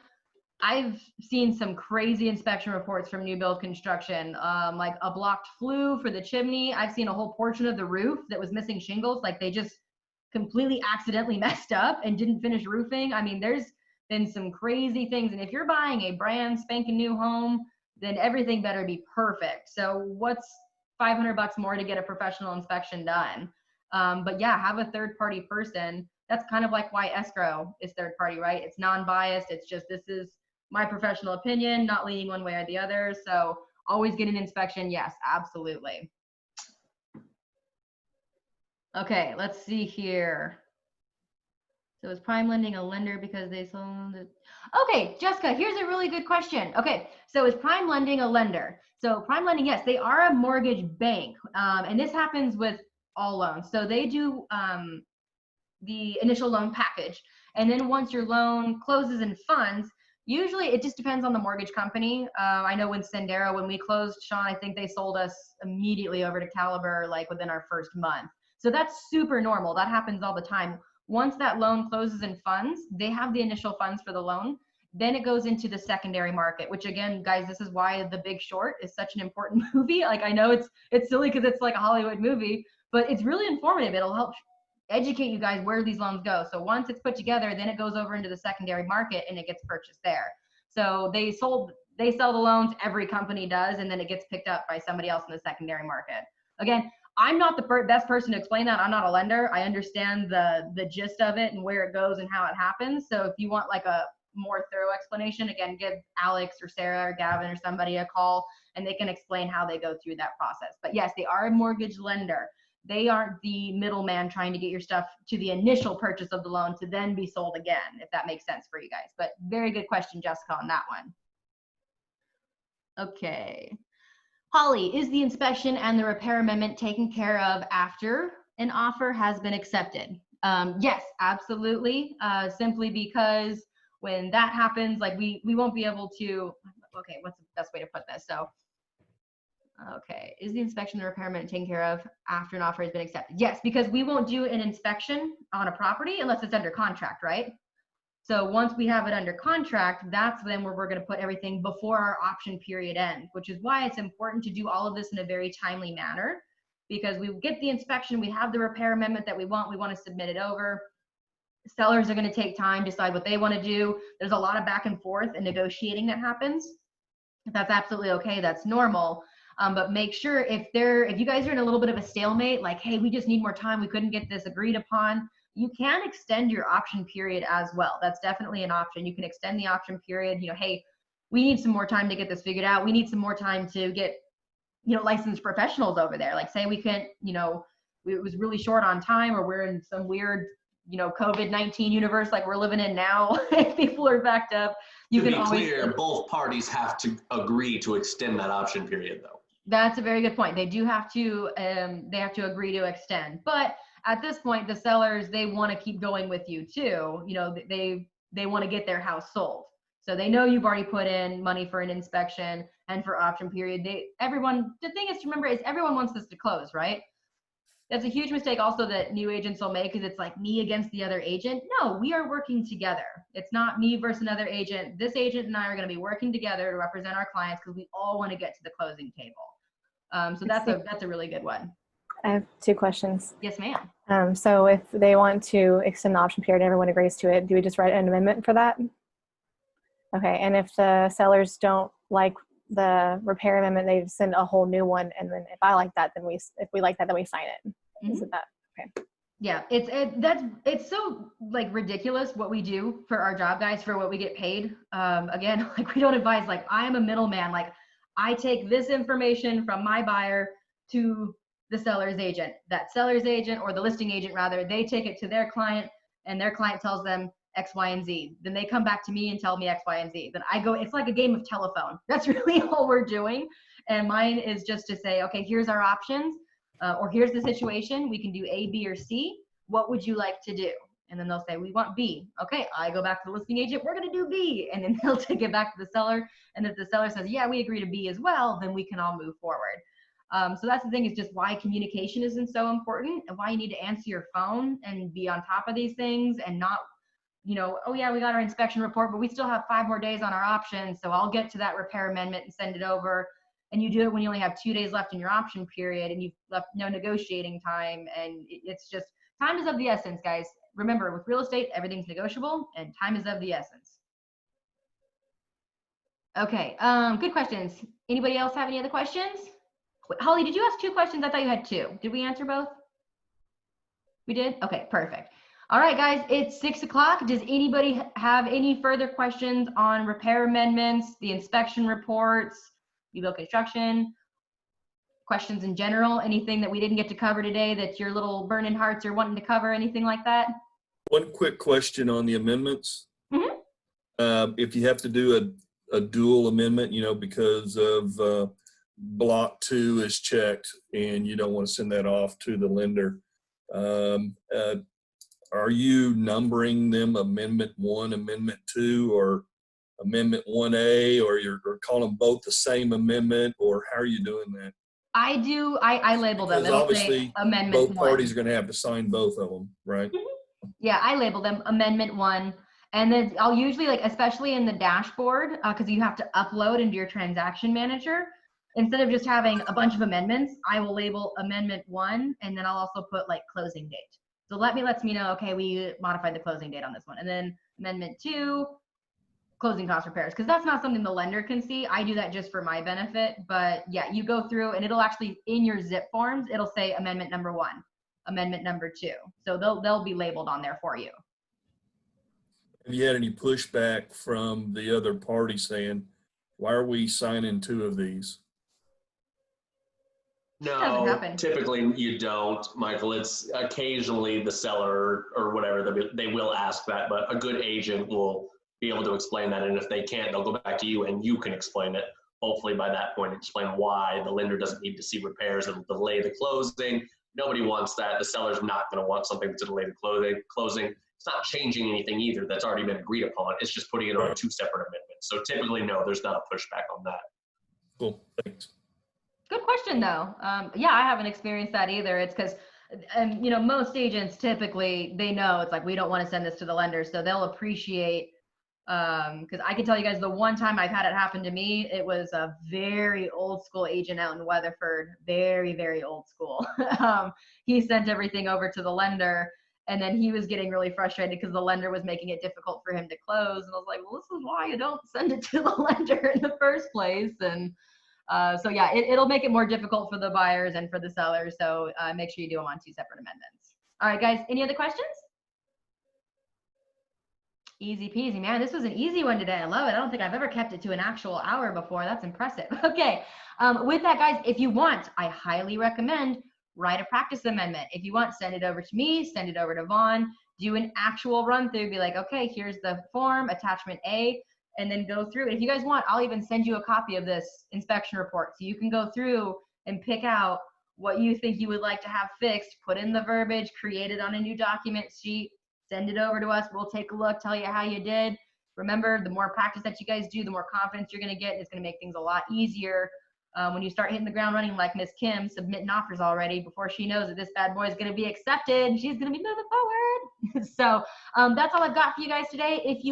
I've seen some crazy inspection reports from new build construction, like a blocked flue for the chimney. I've seen a whole portion of the roof that was missing shingles. Like they just completely accidentally messed up and didn't finish roofing. I mean, there's been some crazy things. And if you're buying a brand spanking new home, then everything better be perfect. So what's $500 more to get a professional inspection done? But yeah, have a third-party person. That's kind of like why escrow is third-party, right? It's non-biased. It's just, this is my professional opinion, not leaning one way or the other. So always get an inspection. Yes, absolutely. Okay, let's see here. So is Prime Lending a lender because they sold it? Okay, Jessica, here's a really good question. Okay, so is Prime Lending a lender? So Prime Lending, yes, they are a mortgage bank. And this happens with all loans. So they do the initial loan package. And then once your loan closes and funds, usually it just depends on the mortgage company. I know when Sendera, when we closed, Sean, I think they sold us immediately over to Caliber, like within our first month. So that's super normal. That happens all the time. Once that loan closes and funds, they have the initial funds for the loan. Then it goes into the secondary market, which again, guys, this is why The Big Short is such an important movie. Like I know it's silly because it's like a Hollywood movie, but it's really informative. It'll help educate you guys where these loans go. So once it's put together, then it goes over into the secondary market and it gets purchased there. So they sell the loans, every company does, and then it gets picked up by somebody else in the secondary market. Again, I'm not the best person to explain that. I'm not a lender. I understand the gist of it and where it goes and how it happens. So if you want like a more thorough explanation, again, give Alex or Sarah or Gavin or somebody a call and they can explain how they go through that process. But yes, they are a mortgage lender. They aren't the middleman trying to get your stuff to the initial purchase of the loan to then be sold again, if that makes sense for you guys. But very good question, Jessica, on that one. Okay. Holly, is the inspection and the repair amendment taken care of after an offer has been accepted? Yes, absolutely. Simply because when that happens, like we won't be able to, okay, what's the best way to put this? So, okay, is the inspection and repair amendment taken care of after an offer has been accepted? Yes, because we won't do an inspection on a property unless it's under contract, right? So once we have it under contract, that's then where we're going to put everything before our option period ends, which is why it's important to do all of this in a very timely manner, because we get the inspection, we have the repair amendment that we want to submit it over. Sellers are going to take time, decide what they want to do. There's a lot of back and forth and negotiating that happens. That's absolutely okay. That's normal. But make sure if you guys are in a little bit of a stalemate, like, hey, we just need more time, we couldn't get this agreed upon, you can extend your option period as well. That's definitely an option. You can extend the option period. Hey, we need some more time to get this figured out. We need some more time to get, licensed professionals over there. Like, say we can't, it was really short on time, or we're in some weird, COVID-19 universe like we're living in now. If people are backed up, you can always. To be clear, both parties have to agree to extend that option period, though. That's a very good point. They do have to. They have to agree to extend, but at this point, the sellers, they want to keep going with you too. They want to get their house sold. So they know you've already put in money for an inspection and for option period. The thing is to remember is everyone wants this to close, right? That's a huge mistake also that new agents will make, because it's like me against the other agent. No, we are working together. It's not me versus another agent. This agent and I are going to be working together to represent our clients because we all want to get to the closing table. So that's a really good one. I have 2 questions. Yes, ma'am. So if they want to extend the option period and everyone agrees to it, do we just write an amendment for that? Okay, and if the sellers don't like the repair amendment, they send a whole new one, and then if I like that, then if we like that, then we sign it. Mm-hmm. Is it that? Okay. Yeah, it's so like ridiculous what we do for our job guys for what we get paid. Again, like we don't advise, like I'm a middleman, like I take this information from my buyer to the seller's agent. That seller's agent, or the listing agent rather, they take it to their client, and their client tells them X, Y, and Z. Then they come back to me and tell me X, Y, and Z. Then I go, it's like a game of telephone. That's really all we're doing. And mine is just to say, okay, here's our options, or here's the situation. We can do A, B, or C. What would you like to do? And then they'll say, we want B. Okay, I go back to the listing agent, we're gonna do B. And then they'll take it back to the seller. And if the seller says, yeah, we agree to B as well, then we can all move forward. So that's the thing, is just why communication isn't so important, and why you need to answer your phone and be on top of these things, and not, oh yeah, we got our inspection report, but we still have 5 more days on our options. So I'll get to that repair amendment and send it over. And you do it when you only have 2 days left in your option period, and you've left no negotiating time. And it's just, time is of the essence, guys. Remember, with real estate, everything's negotiable, and time is of the essence. Okay, good questions. Anybody else have any other questions? Wait, Holly, did you ask 2 questions? I thought you had 2. Did we answer both? We did? Okay, perfect. All right, guys, it's 6 o'clock. Does anybody have any further questions on repair amendments, the inspection reports, new-build construction, questions in general? Anything that we didn't get to cover today that your little burning hearts are wanting to cover, anything like that? One quick question on the amendments. Mm-hmm. If you have to do a dual amendment, because of block 2 is checked and you don't want to send that off to the lender, are you numbering them Amendment 1, Amendment 2, or Amendment 1A, or you're calling them both the same amendment, or how are you doing that? I do. I label them. Because It'll obviously say Amendment both 1. parties are going to have to sign both of them, right? Mm-hmm. Yeah, I label them Amendment 1. And then I'll usually, like, especially in the dashboard, because you have to upload into your transaction manager, instead of just having a bunch of amendments, I will label Amendment 1, and then I'll also put like closing date. So lets me know, okay, we modified the closing date on this one. And then Amendment 2, closing cost repairs, because that's not something the lender can see. I do that just for my benefit. But yeah, you go through and it'll actually, in your zip forms, it'll say Amendment number 1, Amendment number 2. So they'll be labeled on there for you. Have you had any pushback from the other party saying, why are we signing 2 of these? No, typically you don't, Michael. It's occasionally the seller or whatever, they will ask that, but a good agent will be able to explain that. And if they can't, they'll go back to you and you can explain it. hopefully by that point explain why the lender doesn't need to see repairs that'll delay the closing. Nobody wants that. The seller's not going to want something to delay the closing. It's not changing anything either that's already been agreed upon. It's just putting it on 2 separate amendments. So typically, no, there's not a pushback on that. Cool, thanks. Good question, though. Yeah, I haven't experienced that either. It's because, you know, most agents typically, they know it's like, we don't want to send this to the lender. So they'll appreciate, because I can tell you guys the one time I've had it happen to me, it was a very old school agent out in Weatherford, very, very old school. He sent everything over to the lender, and then he was getting really frustrated because the lender was making it difficult for him to close. And I was like, well, this is why you don't send it to the lender in the first place. And so yeah, it'll make it more difficult for the buyers and for the sellers. So make sure you do them on 2 separate amendments. All right, guys, any other questions? Easy peasy, man. This was an easy one today. I love it. I don't think I've ever kept it to an actual hour before. That's impressive. Okay. With that, guys, if you want, I highly recommend write a practice amendment. If you want, send it over to me, send it over to Vaughn, do an actual run through, be like, okay, here's the form, attachment A, and then go through. And if you guys want, I'll even send you a copy of this inspection report. So you can go through and pick out what you think you would like to have fixed, put in the verbiage, create it on a new document sheet, send it over to us. We'll take a look, tell you how you did. Remember, the more practice that you guys do, the more confidence you're going to get. It's going to make things a lot easier. When you start hitting the ground running like Miss Kim, submitting offers already before she knows that this bad boy is going to be accepted, she's going to be moving forward. So that's all I've got for you guys today. If you